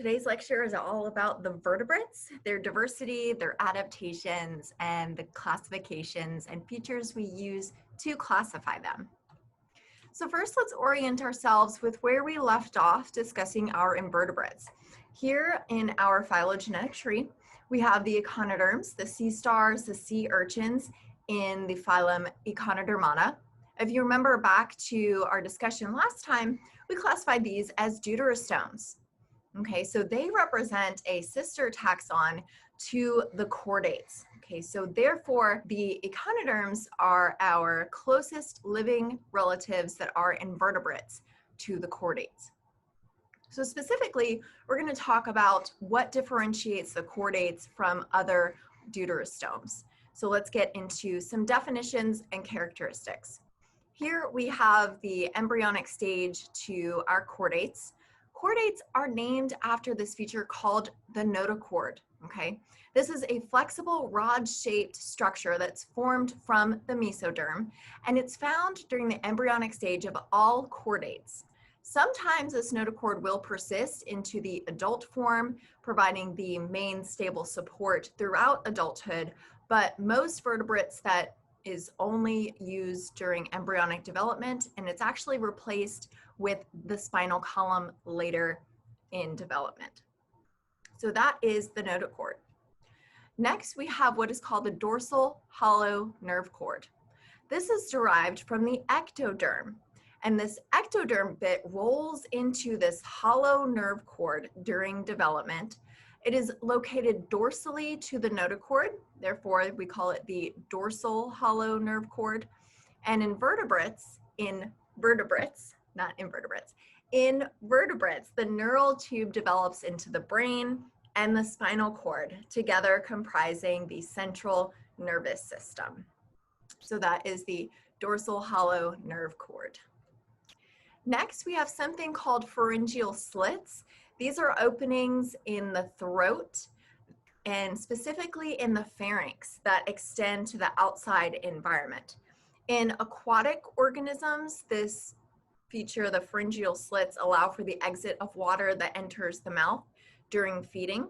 Today's lecture is all about the vertebrates, their diversity, their adaptations, and the classifications and features we use to classify them. So first, let's orient ourselves with where we left off discussing our invertebrates. Here in our phylogenetic tree, we have the echinoderms, the sea stars, the sea urchins in the phylum Echinodermata. If you remember back to our discussion last time, we classified these as deuterostomes. Okay, so they represent a sister taxon to the chordates. Okay, so therefore the echinoderms are our closest living relatives that are invertebrates to the chordates. So specifically, we're going to talk about what differentiates the chordates from other deuterostomes. So let's get into some definitions and characteristics. Here we have the embryonic stage to our chordates. Chordates are named after this feature called the notochord, okay? This is a flexible rod-shaped structure that's formed from the mesoderm, and it's found during the embryonic stage of all chordates. Sometimes this notochord will persist into the adult form, providing the main stable support throughout adulthood, but most vertebrates that is only used during embryonic development, and it's actually replaced with the spinal column later in development. So that is the notochord. Next, we have what is called the dorsal hollow nerve cord. This is derived from the ectoderm, and this ectoderm bit rolls into this hollow nerve cord during development. It is located dorsally to the notochord, therefore we call it the dorsal hollow nerve cord. And in vertebrates, not invertebrates, in vertebrates, the neural tube develops into the brain and the spinal cord, together comprising the central nervous system. So that is the dorsal hollow nerve cord. Next, we have something called pharyngeal slits. These are openings in the throat and specifically in the pharynx that extend to the outside environment. In aquatic organisms, this feature, the pharyngeal slits, allow for the exit of water that enters the mouth during feeding.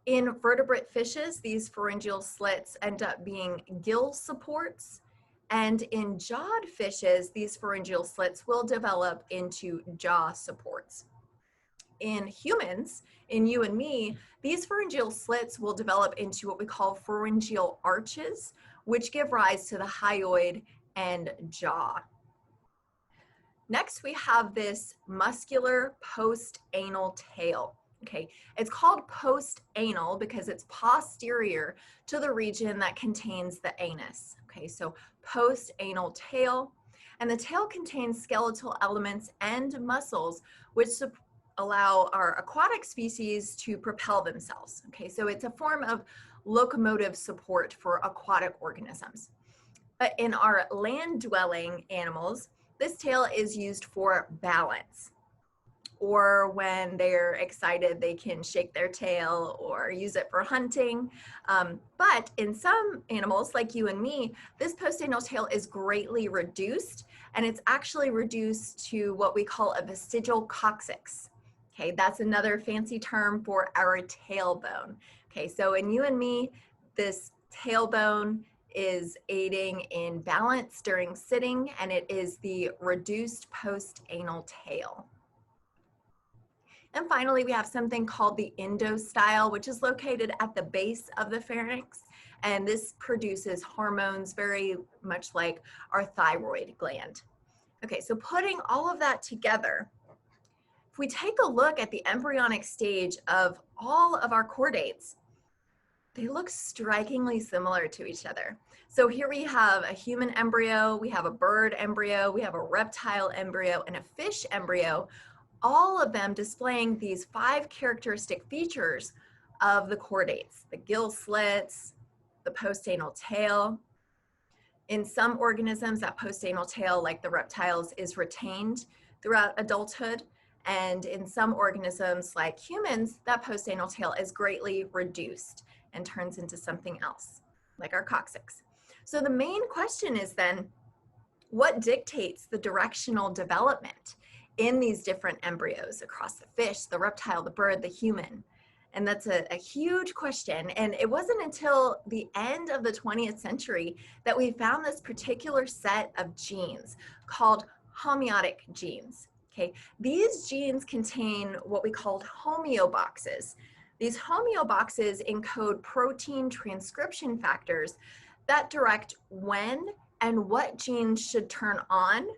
In vertebrate fishes, these pharyngeal slits end up being gill supports. And in jawed fishes, these pharyngeal slits will develop into jaw supports. In humans, in you and me, these pharyngeal slits will develop into what we call pharyngeal arches, which give rise to the hyoid and jaw. Next, we have this muscular post-anal tail. Okay, it's called post-anal because it's posterior to the region that contains the anus. Okay, so post-anal tail, and the tail contains skeletal elements and muscles which allow our aquatic species to propel themselves. Okay, so it's a form of locomotive support for aquatic organisms. But in our land-dwelling animals, this tail is used for balance, or when they're excited, they can shake their tail or use it for hunting. But in some animals, like you and me, this post-anal tail is greatly reduced, and it's actually reduced to what we call a vestigial coccyx. Okay, that's another fancy term for our tailbone. Okay, so in you and me, this tailbone is aiding in balance during sitting, and it is the reduced post-anal tail. And finally, we have something called the endostyle, which is located at the base of the pharynx, and this produces hormones very much like our thyroid gland. Okay, so putting all of that together, if we take a look at the embryonic stage of all of our chordates, they look strikingly similar to each other. So here we have a human embryo, we have a bird embryo, we have a reptile embryo, and a fish embryo, all of them displaying these 5 characteristic features of the chordates: the gill slits, the post-anal tail. In some organisms, that post-anal tail, like the reptiles, is retained throughout adulthood. And in some organisms, like humans, that post-anal tail is greatly reduced and turns into something else, like our coccyx. So the main question is then, what dictates the directional development in these different embryos across the fish, the reptile, the bird, the human? And that's a huge question. And it wasn't until the end of the 20th century that we found this particular set of genes called homeotic genes. Okay, these genes contain what we called homeoboxes. These homeoboxes encode protein transcription factors that direct when and what genes should turn on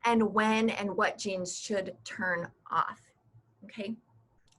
and when and what genes should turn off. Okay,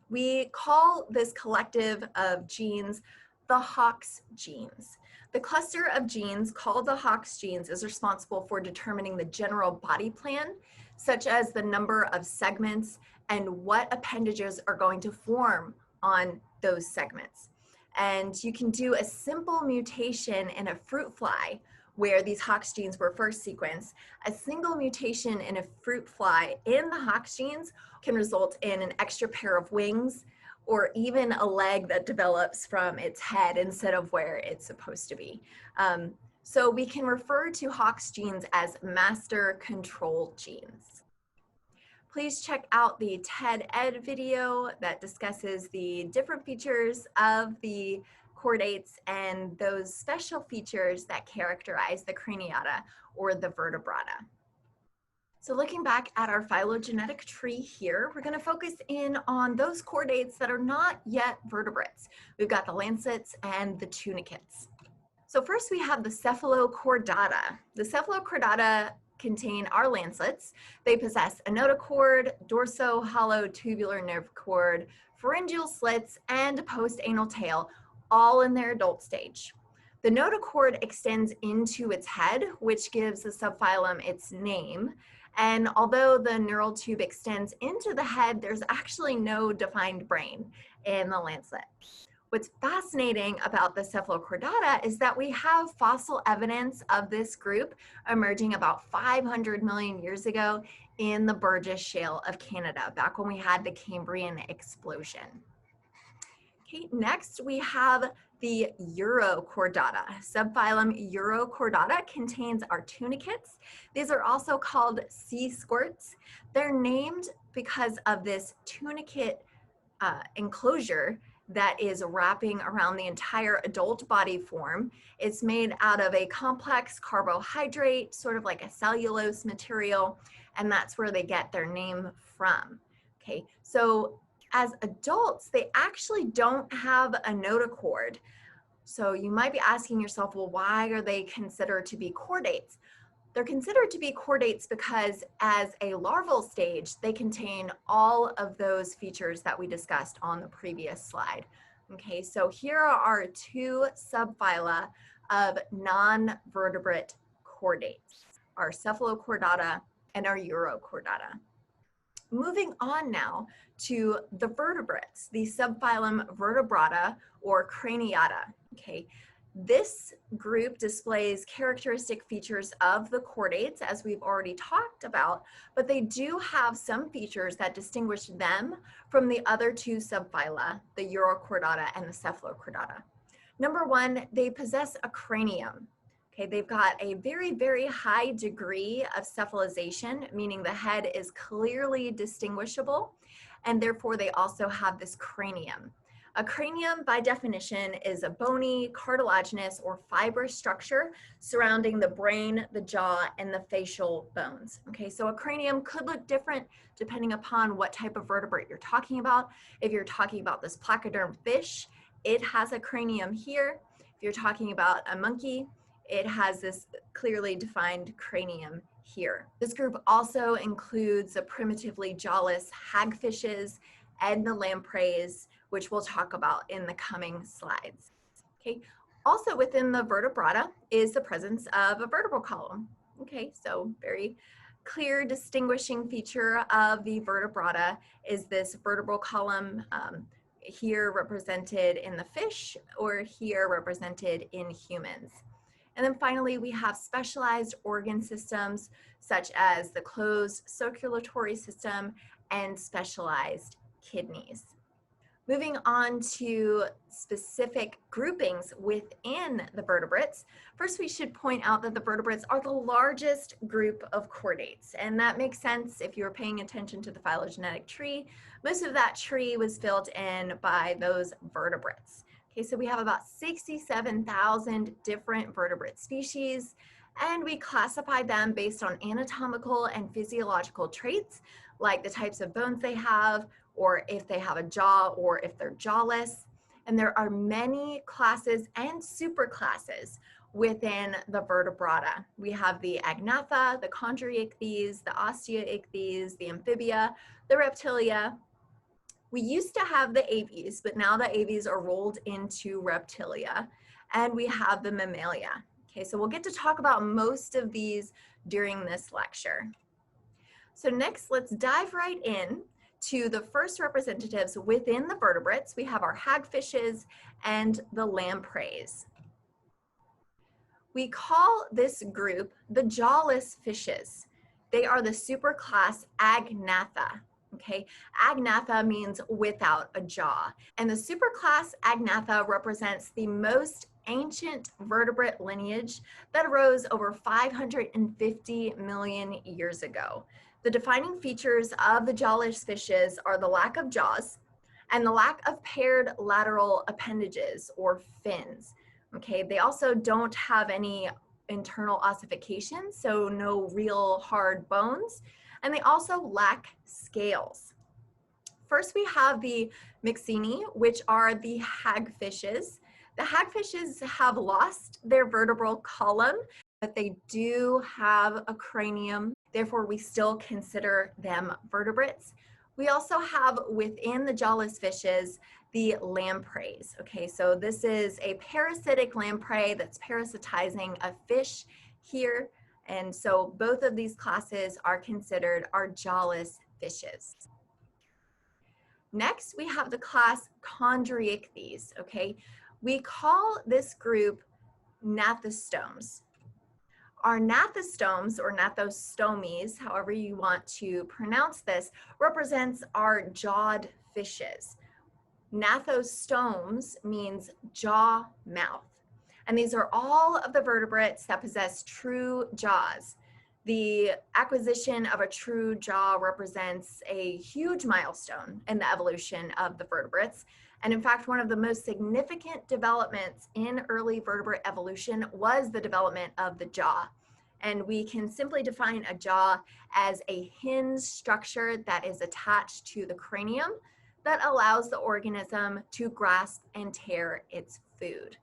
we call this collective of genes the Hox genes. The cluster of genes called the Hox genes is responsible for determining the general body plan, such as the number of segments and what appendages are going to form on those segments. And you can do a simple mutation in a fruit fly where these Hox genes were first sequenced. A single mutation in a fruit fly in the Hox genes can result in an extra pair of wings or even a leg that develops from its head instead of where it's supposed to be. So we can refer to Hox genes as master control genes. Please check out the TED Ed video that discusses the different features of the chordates and those special features that characterize the craniata or the vertebrata. So looking back at our phylogenetic tree here, we're going to focus in on those chordates that are not yet vertebrates. We've got the lancets and the tunicates. So first we have the cephalochordata. The cephalochordata contain our lancets. They possess a notochord, dorso-hollow tubular nerve cord, pharyngeal slits, and a post-anal tail, all in their adult stage. The notochord extends into its head, which gives the subphylum its name. And although the neural tube extends into the head, there's actually no defined brain in the lancet. What's fascinating about the cephalochordata is that we have fossil evidence of this group emerging about 500 million years ago in the Burgess Shale of Canada, back when we had the Cambrian explosion. Okay, next we have the Urochordata. Subphylum Urochordata contains our tunicates. These are also called sea squirts. They're named because of this tunicate enclosure that is wrapping around the entire adult body form. It's made out of a complex carbohydrate, sort of like a cellulose material, and that's where they get their name from. Okay, so as adults, they actually don't have a notochord. So you might be asking yourself, well, why are they considered to be chordates? They're considered to be chordates because as a larval stage, they contain all of those features that we discussed on the previous slide. Okay, so here are our two subphyla of non-vertebrate chordates, our cephalochordata and our Urochordata. Moving on now to the vertebrates, the subphylum Vertebrata or Craniata. Okay, this group displays characteristic features of the chordates, as we've already talked about, but they do have some features that distinguish them from the other two subphyla, the Urochordata and the Cephalochordata. Number one, they possess a cranium. Okay, they've got a very, very high degree of cephalization, meaning the head is clearly distinguishable, and therefore they also have this cranium. A cranium, by definition, is a bony, cartilaginous, or fibrous structure surrounding the brain, the jaw, and the facial bones. Okay, so a cranium could look different depending upon what type of vertebrate you're talking about. If you're talking about this placoderm fish, it has a cranium here. If you're talking about a monkey, it has this clearly defined cranium here. This group also includes the primitively jawless hagfishes and the lampreys, which we'll talk about in the coming slides. Okay. Also within the vertebrata is the presence of a vertebral column. Okay, so very clear distinguishing feature of the vertebrata is this vertebral column here represented in the fish or here represented in humans. And then finally, we have specialized organ systems such as the closed circulatory system and specialized kidneys. Moving on to specific groupings within the vertebrates, first we should point out that the vertebrates are the largest group of chordates. And that makes sense if you were paying attention to the phylogenetic tree. Most of that tree was filled in by those vertebrates. Okay, so we have about 67,000 different vertebrate species, and we classify them based on anatomical and physiological traits, like the types of bones they have, or if they have a jaw, or if they're jawless. And there are many classes and superclasses within the vertebrata. We have the agnatha, the chondriichthyes, the osteichthyes, the amphibia, the reptilia. We used to have the aves, but now the aves are rolled into reptilia, and we have the mammalia. Okay, so we'll get to talk about most of these during this lecture. So next, let's dive right in to the first representatives within the vertebrates. We have our hagfishes and the lampreys. We call this group the jawless fishes. They are the superclass Agnatha. Okay, Agnatha means without a jaw. And the superclass Agnatha represents the most ancient vertebrate lineage that arose over 550 million years ago. The defining features of the jawless fishes are the lack of jaws and the lack of paired lateral appendages or fins. Okay, they also don't have any internal ossification, so no real hard bones, and they also lack scales. First, we have the myxini, which are the hagfishes. The hagfishes have lost their vertebral column, but they do have a cranium. Therefore, we still consider them vertebrates. We also have within the jawless fishes the lampreys. Okay, so this is a parasitic lamprey that's parasitizing a fish here. And so both of these classes are considered our jawless fishes. Next, we have the class chondriichthyes. Okay, we call this group gnathostomes. Our gnathostomes, or gnathostomes, however you want to pronounce this, represents our jawed fishes. Gnathostomes means jaw mouth. And these are all of the vertebrates that possess true jaws. The acquisition of a true jaw represents a huge milestone in the evolution of the vertebrates. And in fact, one of the most significant developments in early vertebrate evolution was the development of the jaw. And we can simply define a jaw as a hinge structure that is attached to the cranium that allows the organism to grasp and tear its food.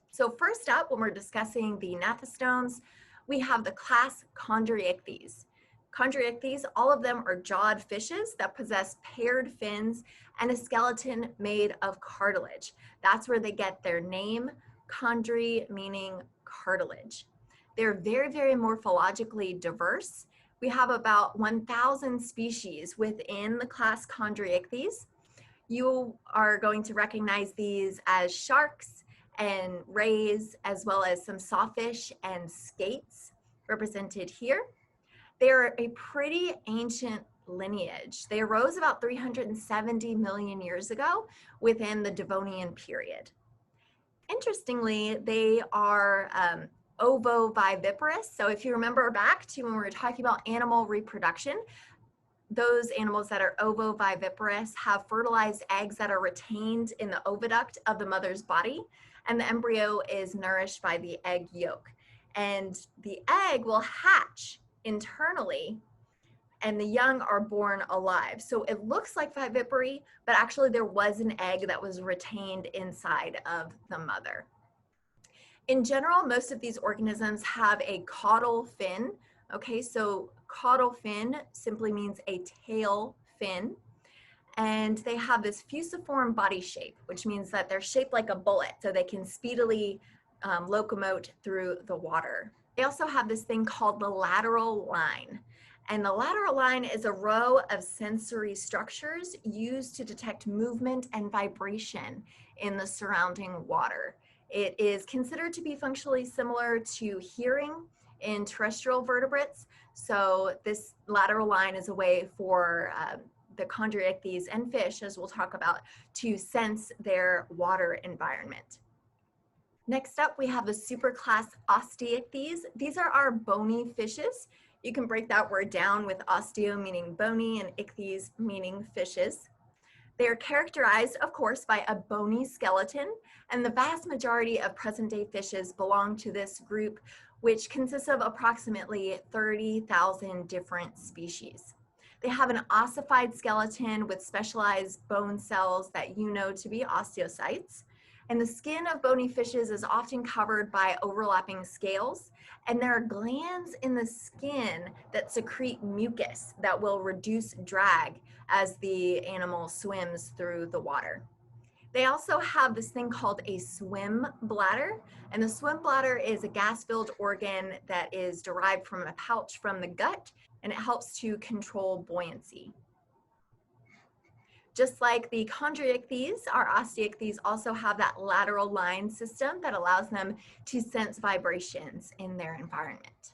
So first up, when we're discussing the gnathostomes, we have the class chondriichthyes. Chondriichthyes, all of them are jawed fishes that possess paired fins and a skeleton made of cartilage. That's where they get their name, chondri meaning cartilage. They're very, very morphologically diverse. We have about 1,000 species within the class chondriichthyes. You are going to recognize these as sharks and rays, as well as some sawfish and skates represented here. They're a pretty ancient lineage. They arose about 370 million years ago within the Devonian period. Interestingly, they are ovoviviparous. So if you remember back to when we were talking about animal reproduction, those animals that are ovoviviparous have fertilized eggs that are retained in the oviduct of the mother's body, and the embryo is nourished by the egg yolk. And the egg will hatch internally, and the young are born alive. So it looks like vivipary, but actually there was an egg that was retained inside of the mother. In general, most of these organisms have a caudal fin. Okay, so caudal fin simply means a tail fin. And they have this fusiform body shape, which means that they're shaped like a bullet, so they can speedily locomote through the water. They also have this thing called the lateral line. And the lateral line is a row of sensory structures used to detect movement and vibration in the surrounding water. It is considered to be functionally similar to hearing in terrestrial vertebrates. So this lateral line is a way for the chondriichthyes and fish, as we'll talk about, to sense their water environment. Next up, we have the superclass osteichthyes. These are our bony fishes. You can break that word down with osteo meaning bony and ichthyes meaning fishes. They are characterized, of course, by a bony skeleton, and the vast majority of present-day fishes belong to this group, which consists of approximately 30,000 different species. They have an ossified skeleton with specialized bone cells that you know to be osteocytes. And the skin of bony fishes is often covered by overlapping scales, and there are glands in the skin that secrete mucus that will reduce drag as the animal swims through the water. They also have this thing called a swim bladder, and the swim bladder is a gas-filled organ that is derived from a pouch from the gut, and it helps to control buoyancy. Just like the chondriichthyes, our osteichthyes also have that lateral line system that allows them to sense vibrations in their environment.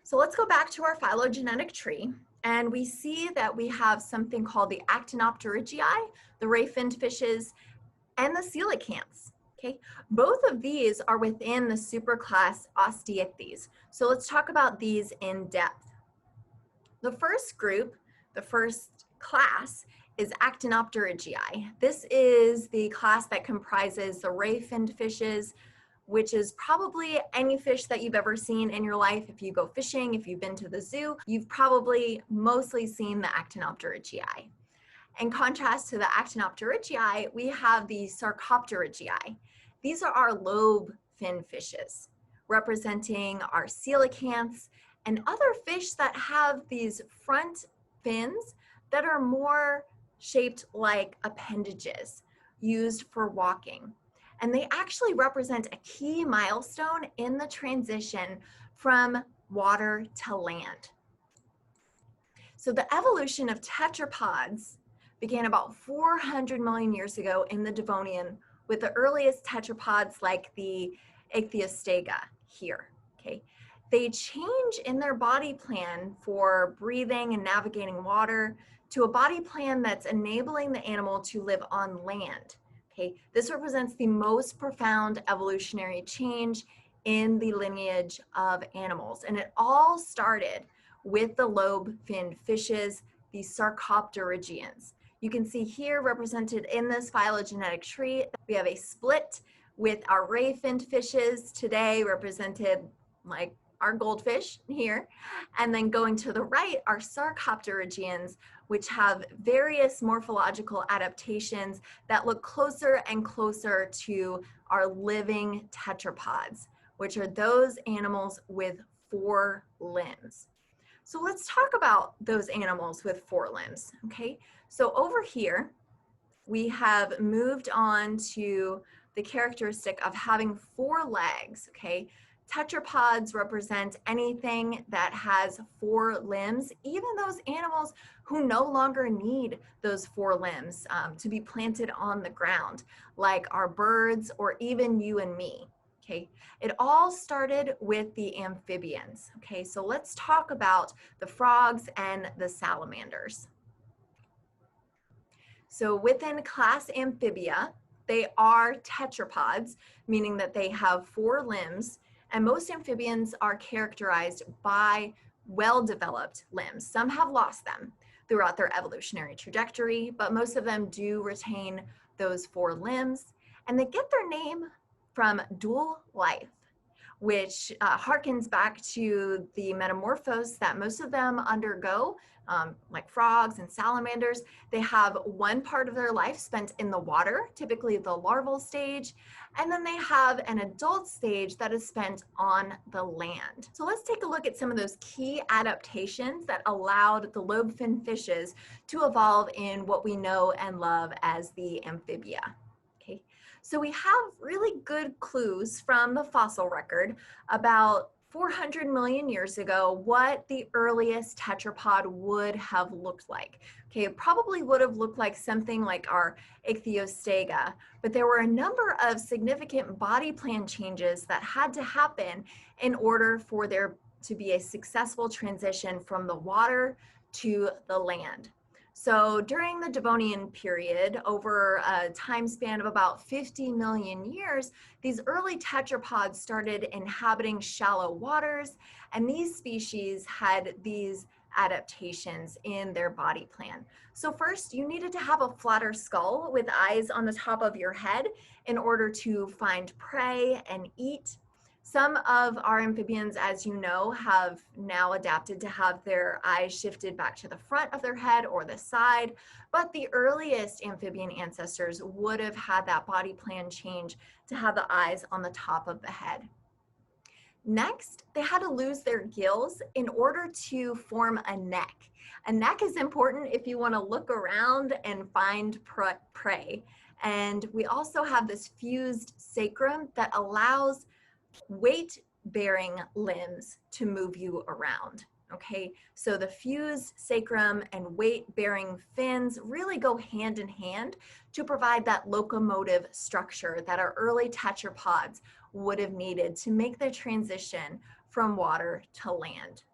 So let's go back to our phylogenetic tree, and we see that we have something called the actinopterygii, the ray-finned fishes, and the coelacanths. Okay, both of these are within the superclass osteichthyes. So let's talk about these in depth. The first group, the first class, is actinopterygii. This is the class that comprises the ray-finned fishes, which is probably any fish that you've ever seen in your life. If you go fishing, if you've been to the zoo, you've probably mostly seen the actinopterygii. In contrast to the actinopterygii, we have the sarcopterygii. These are our lobe fin fishes, representing our coelacanths and other fish that have these front fins that are more shaped like appendages used for walking. And they actually represent a key milestone in the transition from water to land. So the evolution of tetrapods began about 400 million years ago in the Devonian, with the earliest tetrapods like the Ichthyostega here, okay? They change in their body plan for breathing and navigating water to a body plan that's enabling the animal to live on land, okay? This represents the most profound evolutionary change in the lineage of animals. And it all started with the lobe-finned fishes, the sarcopterygians. You can see here represented in this phylogenetic tree, we have a split with our ray-finned fishes today represented like our goldfish here. And then going to the right are sarcopterygians, which have various morphological adaptations that look closer and closer to our living tetrapods, which are those animals with 4 limbs. So let's talk about those animals with 4 limbs, okay? So over here, we have moved on to the characteristic of having 4 legs, okay? Tetrapods represent anything that has 4 limbs, even those animals who no longer need those 4 limbs to be planted on the ground, like our birds or even you and me. Okay, it all started with the amphibians. Okay, so let's talk about the frogs and the salamanders. So within class Amphibia, they are tetrapods, meaning that they have 4 limbs, and most amphibians are characterized by well-developed limbs. Some have lost them throughout their evolutionary trajectory, but most of them do retain those 4 limbs, and they get their name from dual life, which harkens back to the metamorphose that most of them undergo, like frogs and salamanders. They have one part of their life spent in the water, typically the larval stage, and then they have an adult stage that is spent on the land. So let's take a look at some of those key adaptations that allowed the lobe-fin fishes to evolve in what we know and love as the amphibia. Okay. So we have really good clues from the fossil record about 400 million years ago what the earliest tetrapod would have looked like. Okay, it probably would have looked like something like our Ichthyostega, but there were a number of significant body plan changes that had to happen in order for there to be a successful transition from the water to the land. So during the Devonian period, over a time span of about 50 million years, these early tetrapods started inhabiting shallow waters, and these species had these adaptations in their body plan. So first, you needed to have a flatter skull with eyes on the top of your head in order to find prey and eat. Some of our amphibians, as you know, have now adapted to have their eyes shifted back to the front of their head or the side, but the earliest amphibian ancestors would have had that body plan change to have the eyes on the top of the head. Next, they had to lose their gills in order to form a neck. A neck is important if you want to look around and find prey. And we also have this fused sacrum that allows weight-bearing limbs to move you around. Okay, so the fused sacrum and weight-bearing fins really go hand in hand to provide that locomotive structure that our early tetrapods would have needed to make the transition from water to land.